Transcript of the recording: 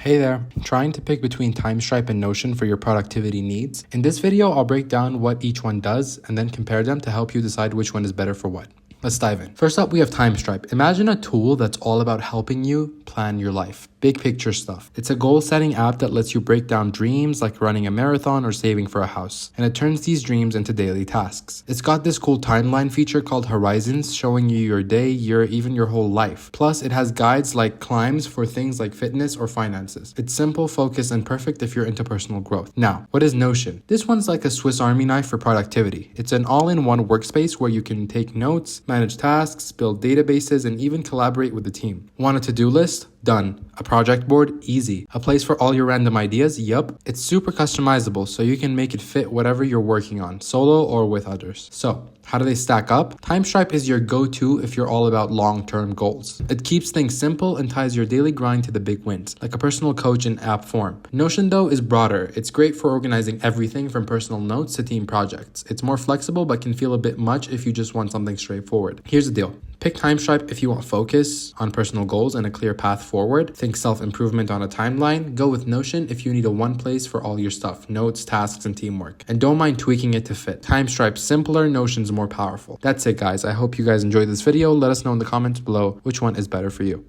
Hey there, trying to pick between Timestripe and Notion for your productivity needs? In this video, I'll break down what each one does and then compare them to help you decide which one is better for what. Let's dive in. First up, we have Timestripe. Imagine a tool that's all about helping you plan your life. Big picture stuff. It's a goal-setting app that lets you break down dreams like running a marathon or saving for a house, and it turns these dreams into daily tasks. It's got this cool timeline feature called Horizons, showing you your day, year, even your whole life. Plus, it has guides like climbs for things like fitness or finances. It's simple, focused, and perfect if you're into personal growth. Now, what is Notion? This one's like a Swiss Army knife for productivity. It's an all-in-one workspace where you can take notes, manage tasks, build databases, and even collaborate with the team. Want a to-do list? Done. A project board? Easy. A place for all your random ideas? Yup. It's super customizable, so you can make it fit whatever you're working on, solo or with others. So, how do they stack up? Timestripe is your go-to if you're all about long-term goals. It keeps things simple and ties your daily grind to the big wins, like a personal coach in app form. Notion, though, is broader. It's great for organizing everything from personal notes to team projects. It's more flexible but can feel a bit much if you just want something straightforward. Here's the deal. Pick Timestripe if you want focus on personal goals and a clear path forward. Think self-improvement on a timeline. Go with Notion if you need a one place for all your stuff, notes, tasks, and teamwork. And don't mind tweaking it to fit. Timestripe's simpler, Notion's more powerful. That's it, guys. I hope you guys enjoyed this video. Let us know in the comments below which one is better for you.